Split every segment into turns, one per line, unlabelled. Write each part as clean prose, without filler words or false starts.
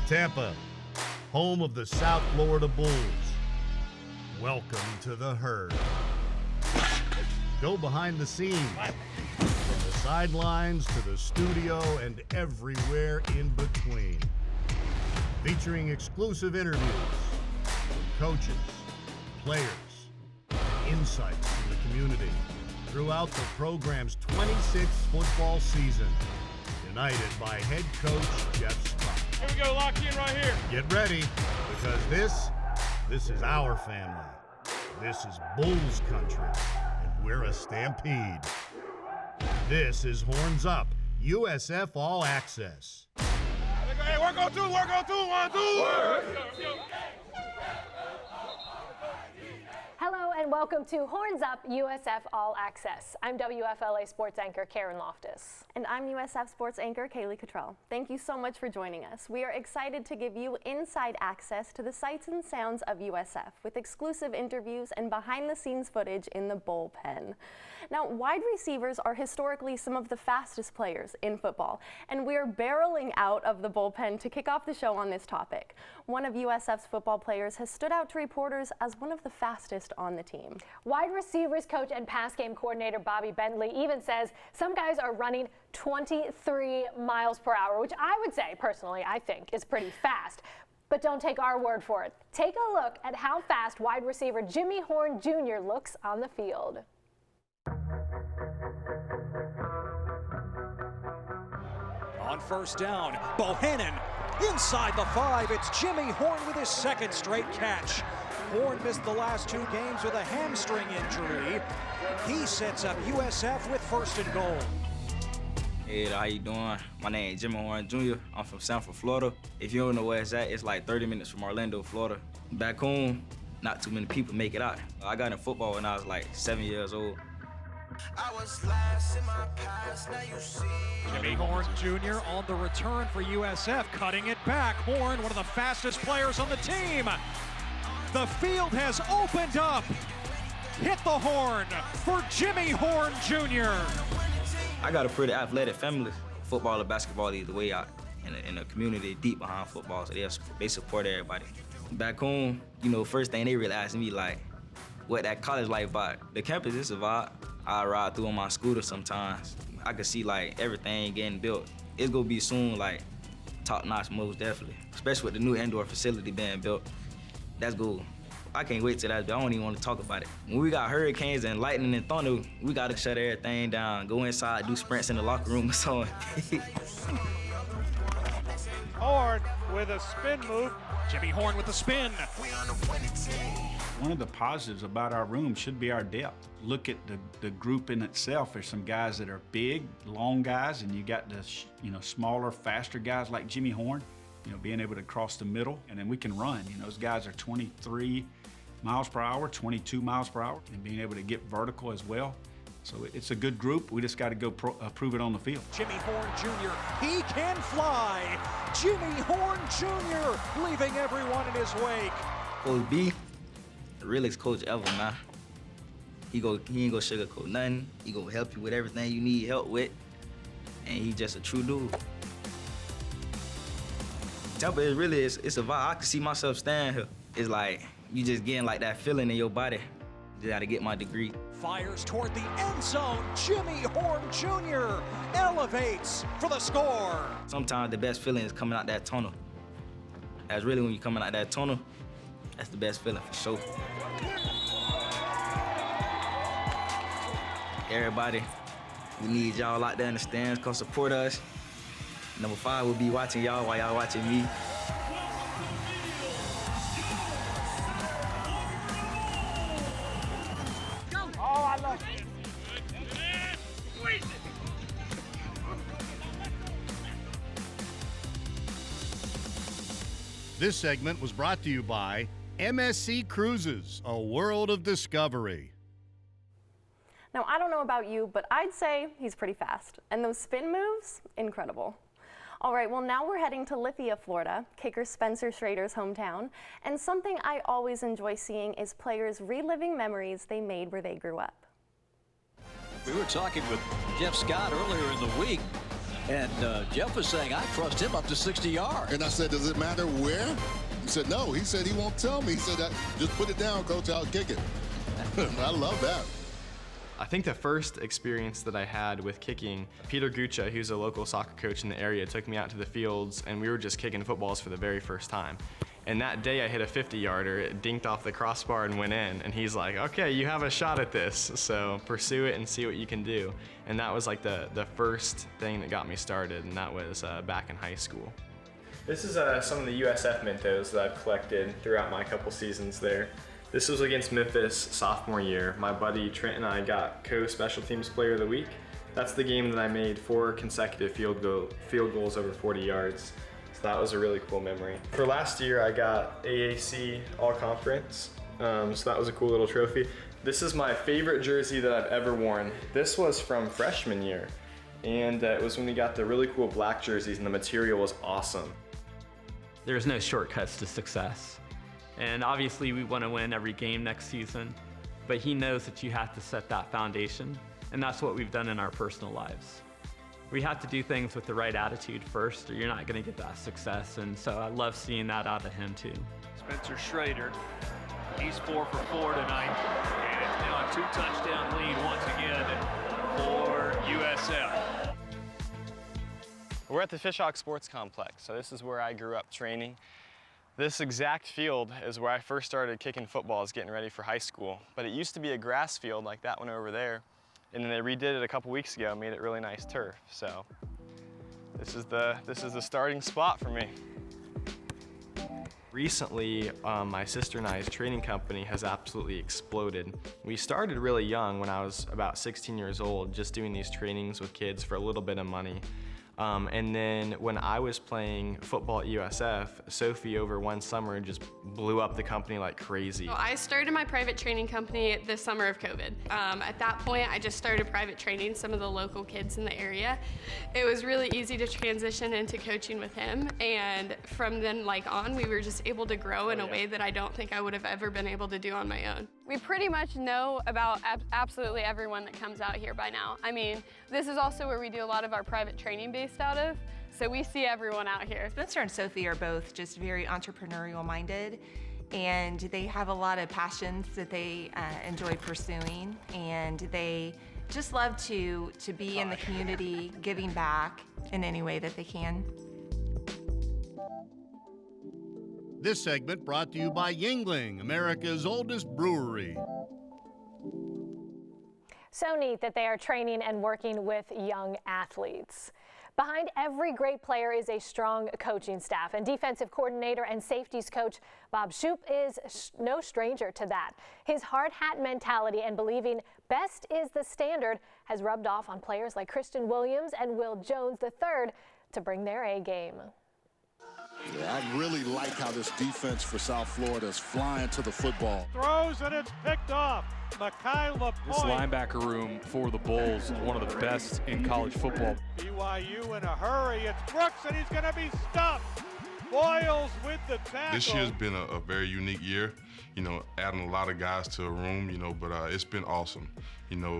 Tampa, home of the South Florida Bulls. Welcome to the herd. Go behind the scenes, from the sidelines to the studio and everywhere in between. Featuring exclusive interviews from coaches, players, insights from the community throughout the program's 26th football season. United by head coach Jeff Scott.
Here we go, lock in right here.
Get ready, because this is our family. This is Bulls country, and we're a stampede. This is Horns Up, USF All Access.
Hey, work on two, 1, 2. Work.
Hello and welcome to Horns Up USF All Access. I'm WFLA sports anchor Karen Loftus.
And I'm USF sports anchor Kaylee Cottrell. Thank you so much for joining us. We are excited to give you inside access to the sights and sounds of USF with exclusive interviews and behind the scenes footage in the bullpen. Now, wide receivers are historically some of the fastest players in football, and we're barreling out of the bullpen to kick off the show on this topic. One of USF's football players has stood out to reporters as one of the fastest on the team.
Wide receivers coach and pass game coordinator Bobby Bentley even says some guys are running 23 miles per hour, which I would say, personally, I think is pretty fast. But don't take our word for it. Take a look at how fast wide receiver Jimmy Horne Jr. looks on the field.
On first down, Bohannon inside the 5. It's Jimmy Horne with his second straight catch. Horne missed the last 2 games with a hamstring injury. He sets up USF with 1st and goal.
Hey, how you doing? My name is Jimmy Horne Jr. I'm from Sanford, Florida. If you don't know where it's at, it's like 30 minutes from Orlando, Florida. Back home, not too many people make it out. I got in football when I was like 7 years old.
I was last in my past, now you see.
Jimmy Horne Jr. on the return for USF, cutting it back. Horne, one of the fastest players on the team. The field has opened up. Hit the horn for Jimmy Horne Jr.
I got a pretty athletic family. Football or basketball, either way out. In the community deep behind football, so they support everybody. Back home, you know, first thing they really asked me, like, what that college life vibe. The campus is a vibe. I ride through on my scooter sometimes. I can see like everything getting built. It's gonna be soon like top notch, most definitely. Especially with the new indoor facility being built. That's good. I can't wait till that, but I don't even want to talk about it. When we got hurricanes and lightning and thunder, we gotta shut everything down, go inside, do sprints in the locker room or something.
Horne with a spin move.
Jimmy Horne with the spin.
One of the positives about our room should be our depth. Look at the group in itself. There's some guys that are big, long guys, and you got the smaller, faster guys like Jimmy Horne, being able to cross the middle, and then we can run. Those guys are 23 miles per hour, 22 miles per hour, and being able to get vertical as well. So it's a good group. We just got to go prove it on the field.
Jimmy Horne Jr., he can fly. Jimmy Horne Jr. leaving everyone in his wake.
Coach B, the realest coach ever, man. He ain't gonna sugarcoat nothing. He gonna help you with everything you need help with, and he just a true dude. Tampa is really, it's a vibe. I can see myself standing here. It's like, you just getting like that feeling in your body. Just gotta get my degree.
Fires toward the end zone. Jimmy Horne Jr. elevates for the score.
Sometimes the best feeling is coming out that tunnel. That's really when you're coming out that tunnel, that's the best feeling for sure. Everybody, we need y'all out there in the stands. Come support us. Number 5 will be watching y'all while y'all watching me.
Oh, I love it.
This segment was brought to you by MSC Cruises, a world of discovery.
Now, I don't know about you, but I'd say he's pretty fast. And those spin moves, incredible. All right, well, now we're heading to Lithia, Florida, kicker Spencer Schrader's hometown. And something I always enjoy seeing is players reliving memories they made where they grew up.
We were talking with Jeff Scott earlier in the week. And Jeff was saying, I trust him up to 60 yards.
And I said, does it matter where? He said, no. He said he won't tell me. He said, just put it down, Coach, I'll kick it. I love that.
I think the first experience that I had with kicking, Peter Gucha, who's a local soccer coach in the area, took me out to the fields and we were just kicking footballs for the very first time. And that day I hit a 50-yarder, it dinked off the crossbar and went in. And he's like, okay, you have a shot at this, so pursue it and see what you can do. And that was like the first thing that got me started, and that was back in high school. This is some of the USF Mentos that I've collected throughout my couple seasons there. This was against Memphis sophomore year. My buddy Trent and I got co-special teams player of the week. That's the game that I made 4 consecutive field goals over 40 yards. So that was a really cool memory. For last year, I got AAC All-Conference. So that was a cool little trophy. This is my favorite jersey that I've ever worn. This was from freshman year. And it was when we got the really cool black jerseys and the material was awesome.
There's no shortcuts to success. And obviously we want to win every game next season, but he knows that you have to set that foundation, and that's what we've done in our personal lives. We have to do things with the right attitude first, or you're not going to get that success, and so I love seeing that out of him too.
Spencer Schrader, he's 4 for 4 tonight, and it's now a 2-touchdown lead once again for USF.
We're at the Fishhawk Sports Complex, so this is where I grew up training. This exact field is where I first started kicking footballs, getting ready for high school. But it used to be a grass field like that one over there. And then they redid it a couple weeks ago, made it really nice turf. So this is the starting spot for me. Recently, my sister and I's training company has absolutely exploded. We started really young when I was about 16 years old, just doing these trainings with kids for a little bit of money. And then when I was playing football at USF, Sophie over one summer just blew up the company like crazy.
So I started my private training company this summer of COVID. At that point, I just started private training some of the local kids in the area. It was really easy to transition into coaching with him. And from then on, we were just able to grow in a way that I don't think I would have ever been able to do on my own. We pretty much know about absolutely everyone that comes out here by now. I mean, this is also where we do a lot of our private training based out of, so we see everyone out here.
Spencer and Sophie are both just very entrepreneurial minded, and they have a lot of passions that they enjoy pursuing, and they just love to be in the community, giving back in any way that they can.
This segment brought to you by Yingling, America's oldest brewery.
So neat that they are training and working with young athletes. Behind every great player is a strong coaching staff, and defensive coordinator and safeties coach Bob Shoop is no stranger to that. His hard hat mentality and believing best is the standard has rubbed off on players like Christian Williams and Will Jones III to bring their A game.
Yeah, I really like how this defense for South Florida is flying to the football.
Throws and it's picked off. Mekhi LaPointe.
This linebacker room for the Bulls, one of the best in college football.
BYU in a hurry. It's Brooks and he's going to be stuffed. Boyles with the tackle.
This year's been a very unique year, adding a lot of guys to a room, but it's been awesome.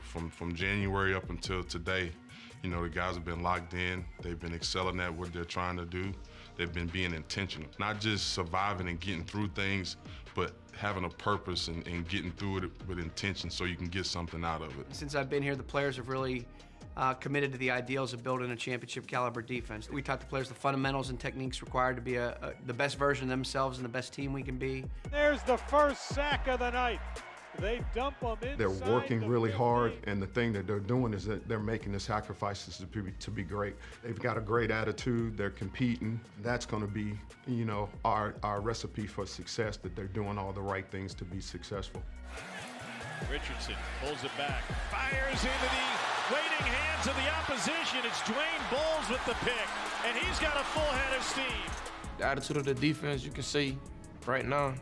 From January up until today, the guys have been locked in. They've been excelling at what they're trying to do. They've been being intentional, not just surviving and getting through things, but having a purpose and getting through it with intention so you can get something out of it.
Since I've been here, the players have really committed to the ideals of building a championship caliber defense. We taught the players the fundamentals and techniques required to be the best version of themselves and the best team we can be.
There's the first sack of the night. They dump them inside.
They're working really hard, and the thing that they're doing is that they're making the sacrifices to be great. They've got a great attitude. They're competing. That's going to be, our recipe for success, that they're doing all the right things to be successful.
Richardson pulls it back, fires into the waiting hands of the opposition. It's Dwayne Bowles with the pick, and he's got a full head of steam.
The attitude of the defense, you can see right now.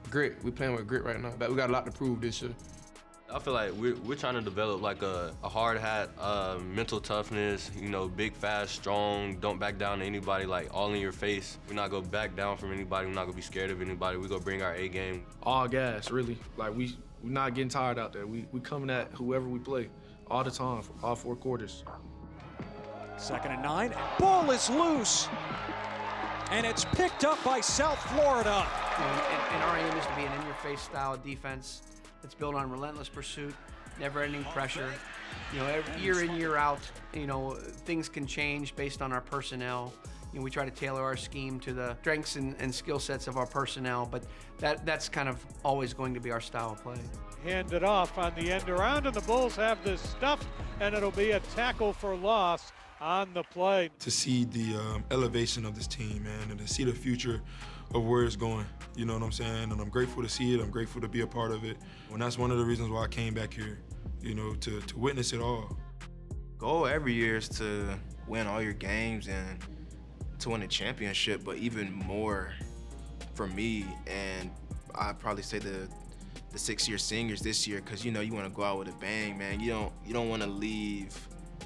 Grit. We're playing with grit right now, but we got a lot to prove this year.
I feel like we're trying to develop like a hard hat, mental toughness, big, fast, strong, don't back down to anybody, like all in your face. We're not gonna back down from anybody. We're not gonna be scared of anybody. We're gonna bring our A game.
All gas, really. Like we're not getting tired out there. We coming at whoever we play all the time, for all 4 quarters.
2nd and 9. Ball is loose. And it's picked up by South Florida.
And our aim is to be an in-your-face style of defense that's built on relentless pursuit, never-ending pressure. Year in, year out, things can change based on our personnel. We try to tailor our scheme to the strengths and skill sets of our personnel, but that's kind of always going to be our style of play.
Hand it off on the end around, and the Bulls have this stuffed, and it'll be a tackle for loss on the play.
To see the elevation of this team, man, and to see the future of where it's going, you know what I'm saying? And I'm grateful to see it. I'm grateful to be a part of it. And that's one of the reasons why I came back here, to witness it all.
Goal every year is to win all your games and to win a championship, but even more for me, and I'd probably say the 6-year seniors this year, because you want to go out with a bang, man. You don't want to leave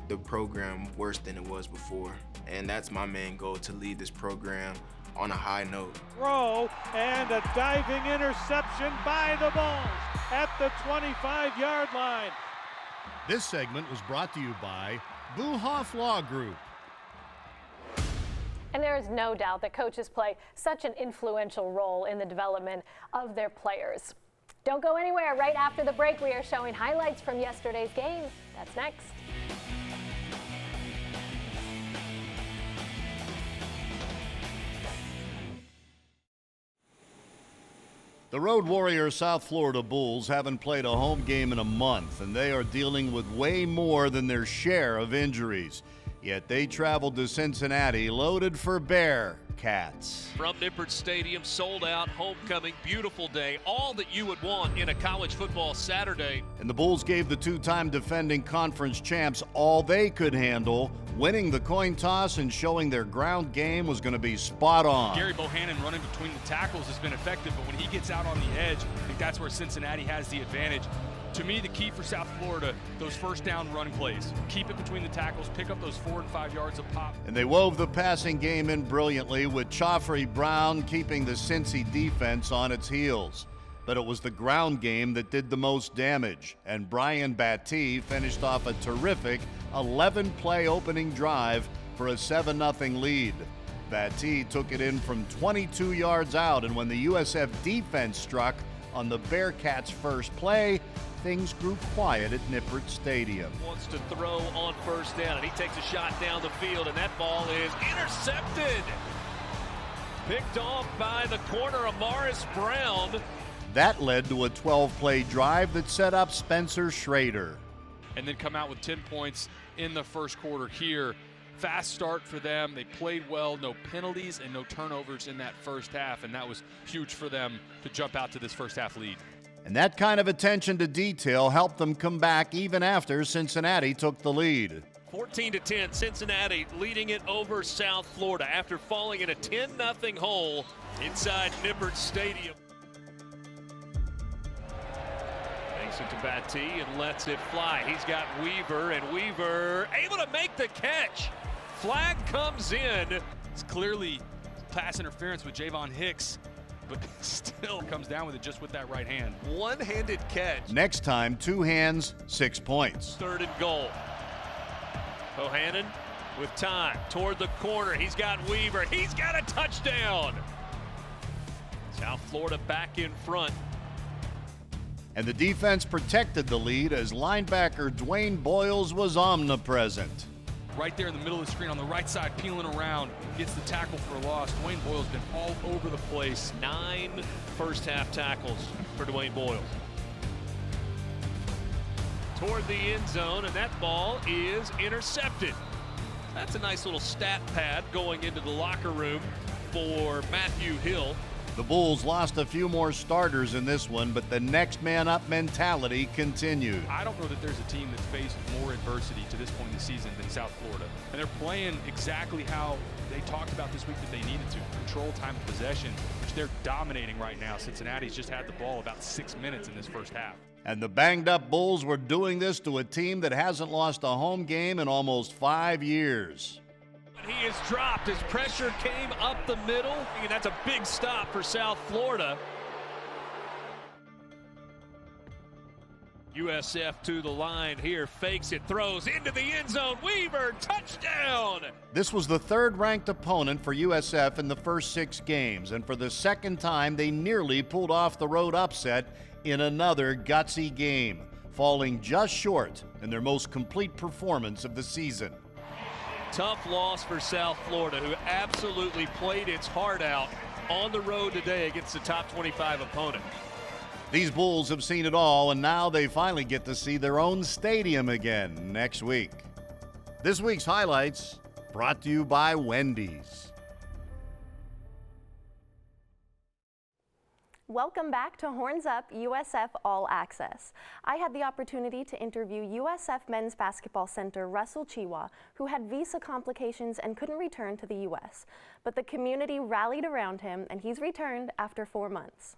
the program worse than it was before, and that's my main goal, to lead this program on a high note.
Throw and a diving interception by the Bulls at the 25-yard line.
This segment was brought to you by Buhoff Law Group.
And there is no doubt that coaches play such an influential role in the development of their players. Don't go anywhere. Right after the break, we are showing highlights from yesterday's game. That's next.
The Road Warrior South Florida Bulls haven't played a home game in a month, and they are dealing with way more than their share of injuries. Yet they traveled to Cincinnati loaded for Bearcats.
From Nippert Stadium, sold out, homecoming, beautiful day, all that you would want in a college football Saturday.
And the Bulls gave the two-time defending conference champs all they could handle, winning the coin toss and showing their ground game was going to be spot on.
Gary Bohannon running between the tackles has been effective, but when he gets out on the edge, I think that's where Cincinnati has the advantage. To me, the key for South Florida, those first down run plays. Keep it between the tackles, pick up those 4 and 5 yards of pop.
And they wove the passing game in brilliantly, with Joffrey Brown keeping the Cincy defense on its heels. But it was the ground game that did the most damage, and Brian Battie finished off a terrific 11-play opening drive for a 7-0 lead. Battie took it in from 22 yards out, and when the USF defense struck on the Bearcats' first play, things grew quiet at Nippert Stadium.
Wants to throw on first down, and he takes a shot down the field, and that ball is intercepted. Picked off by the corner, Amaris Brown.
That led to a 12-play drive that set up Spencer Schrader.
And then come out with 10 points in the first quarter here. Fast start for them. They played well, no penalties and no turnovers in that first half, and that was huge for them to jump out to this first half lead.
And that kind of attention to detail helped them come back even after Cincinnati took the lead.
14-10, Cincinnati leading it over South Florida after falling in a 10-0 hole inside Nippert Stadium. Takes it to Battie and lets it fly. He's got Weaver, and Weaver able to make the catch. Flag comes in.
It's clearly pass interference with Javon Hicks, but still comes down with it just with that right hand.
One-handed catch.
Next time, 2 hands, 6 points.
3rd and goal. Bohannon with time toward the corner. He's got Weaver. He's got a touchdown. South Florida back in front.
And the defense protected the lead as linebacker Dwayne Boyles was omnipresent.
Right there in the middle of the screen on the right side, peeling around, gets the tackle for a loss. Dwayne Boyles been all over the place.
9 first half tackles for Dwayne Boyles. Toward the end zone, and that ball is intercepted. That's a nice little stat pad going into the locker room for Matthew Hill.
The Bulls lost a few more starters in this one, but the next man up mentality continued.
I don't know that there's a team that's faced more adversity to this point in the season than South Florida. And they're playing exactly how they talked about this week that they needed to. Control time of possession, which they're dominating right now. Cincinnati's just had the ball about 6 minutes in this first half.
And the banged up Bulls were doing this to a team that hasn't lost a home game in almost 5 years.
He is dropped as pressure came up the middle, and that's a big stop for South Florida. USF to the line here, fakes it, throws into the end zone. Weaver, touchdown!
This was the third-ranked opponent for USF in the first 6 games, and for the second time, they nearly pulled off the road upset in another gutsy game, falling just short in their most complete performance of the season.
Tough loss for South Florida, who absolutely played its heart out on the road today against a top 25 opponent.
These Bulls have seen it all, and now they finally get to see their own stadium again next week. This week's highlights brought to you by Wendy's.
Welcome back to Horns Up USF All Access. I had the opportunity to interview USF men's basketball center Russell Chiwa, who had visa complications and couldn't return to the U.S. But the community rallied around him, and he's returned after 4 months.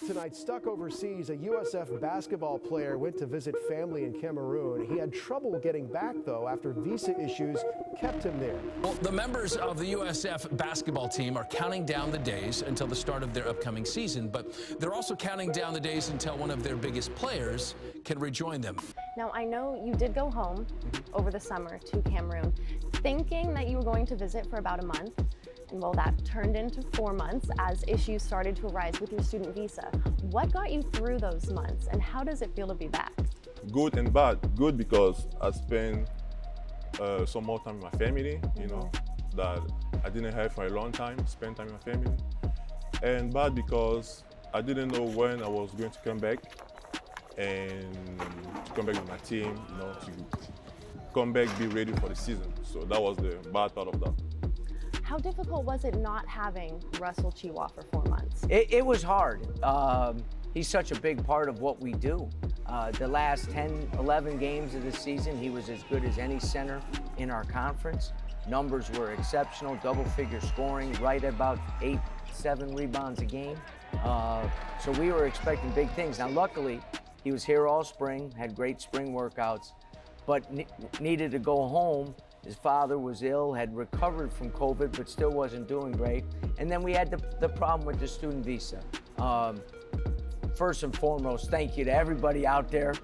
Tonight, stuck overseas, a USF basketball player went to visit family in Cameroon. He had trouble getting back, though, after visa issues kept him there.
Well, the members of the USF basketball team are counting down the days until the start of their upcoming season, but they're also counting down the days until one of their biggest players can rejoin them.
Now, I know you did go home over the summer to Cameroon, thinking that you were going to visit for about a month. And well, that turned into 4 months as issues started to arise with your student visa. What got you through those months, and how does it feel to be back?
Good and bad. Good because I spent some more time with my family, you know, that I didn't have for a long time, spend time with my family. And bad because I didn't know when I was going to come back and to come back with my team, you know, to come back, be ready for the season. So that was the bad part of that.
How difficult was it not having Russell Chiwa for 4 months?
It was hard. He's such a big part of what we do. The last 10, 11 games of the season, he was as good as any center in our conference. Numbers were exceptional, double-figure scoring, right about 8, 7 rebounds a game. So we were expecting big things. Now, luckily, he was here all spring, had great spring workouts, but needed to go home. His father was ill, had recovered from COVID, but still wasn't doing great. And then we had the problem with the student visa. First and foremost, thank you to everybody out there,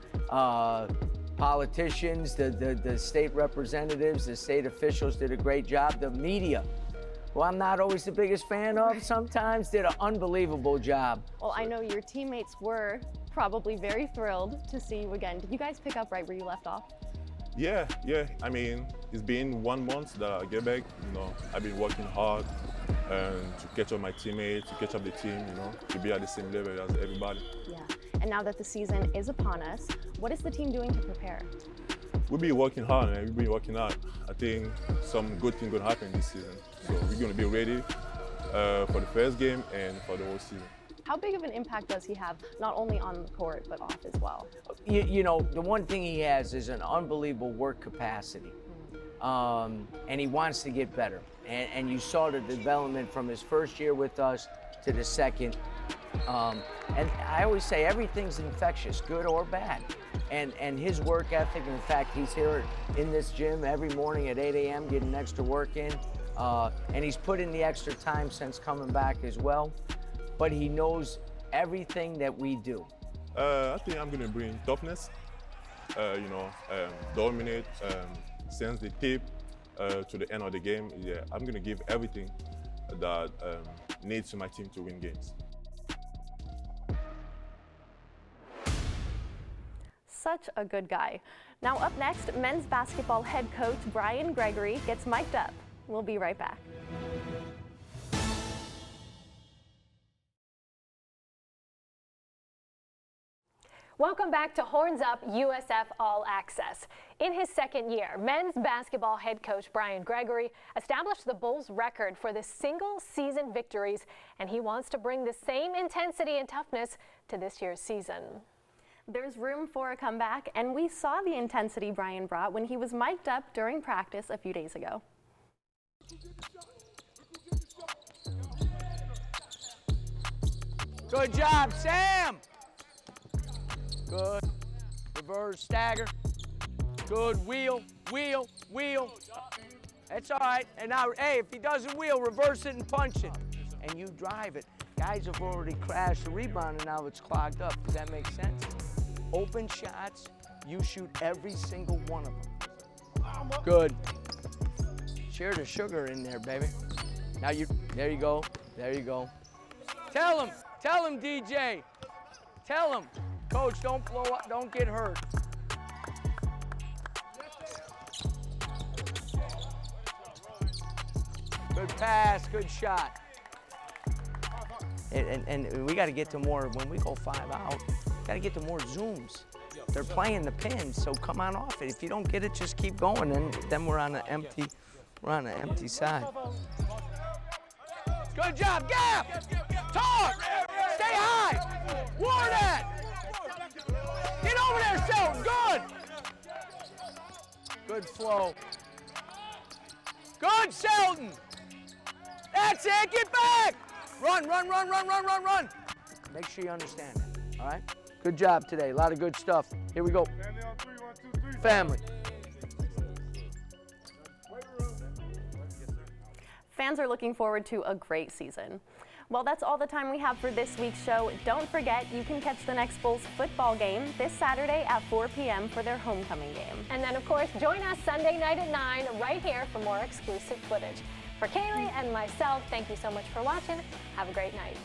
politicians, the state representatives, the state officials did a great job. The media, who I'm not always the biggest fan of sometimes, did an unbelievable job.
Well, I know your teammates were probably very thrilled to see you again. Did you guys pick up right where you left off?
Yeah. I mean, it's been 1 month that I get back. You know, I've been working hard to catch up my teammates, to catch up the team, you know, to be at the same level as everybody.
Yeah. And now that the season is upon us, what is the team doing to prepare?
We'll be working hard, and we've been working hard. I think some good things gonna happen this season. So we're gonna be ready for the first game and for the whole season.
How big of an impact does he have, not only on the court, but off as well?
You know, the one thing he has is an unbelievable work capacity. And he wants to get better. And you saw the development from his first year with us to the second. And I always say everything's infectious, good or bad. And his work ethic, in fact, he's here in this gym every morning at 8 a.m. getting extra work in. And he's put in the extra time since coming back as well. But he knows everything that we do.
I think I'm gonna bring toughness, dominate, sense the tip to the end of the game. Yeah, I'm gonna give everything that needs to my team to win games.
Such a good guy. Now up next, men's basketball head coach Brian Gregory gets mic'd up. We'll be right back.
Welcome back to Horns Up USF All Access. In his second year, men's basketball head coach Brian Gregory established the Bulls' record for the single-season victories, and he wants to bring the same intensity and toughness to this year's season.
There's room for a comeback, and we saw the intensity Brian brought when he was mic'd up during practice a few days ago.
Good job, Sam! Good. Reverse, stagger. Good, wheel. That's all right. And now, hey, if he doesn't wheel, reverse it and punch it. And you drive it. Guys have already crashed the rebound, and now it's clogged up. Does that make sense? open shots, you shoot every single one of them. Good. Share the sugar in there, baby. Now there you go, there you go. Tell him, DJ. Tell him, coach, don't blow up, don't get hurt. Good pass, good shot. And we got to get to more, when we go 5 out, got to get to more zooms. They're playing the pins, so come on off it. If you don't get it, just keep going, and then we're on an empty side. Good job, Gap! Talk! Stay high! War that! Get over there, Shelton! Good! Good flow. Good, Shelton! That's it, get back! Run! Make sure you understand that, all right? Good job today, a lot of good stuff. Here we go. Family on 3, 1, 2, 3. Family.
Fans are looking forward to a great season. Well, that's all the time we have for this week's show. Don't forget, you can catch the next Bulls football game this Saturday at 4 p.m. for their homecoming game.
And then, of course, join us Sunday night at 9 right here for more exclusive footage. For Kaylee and myself, thank you so much for watching. Have a great night.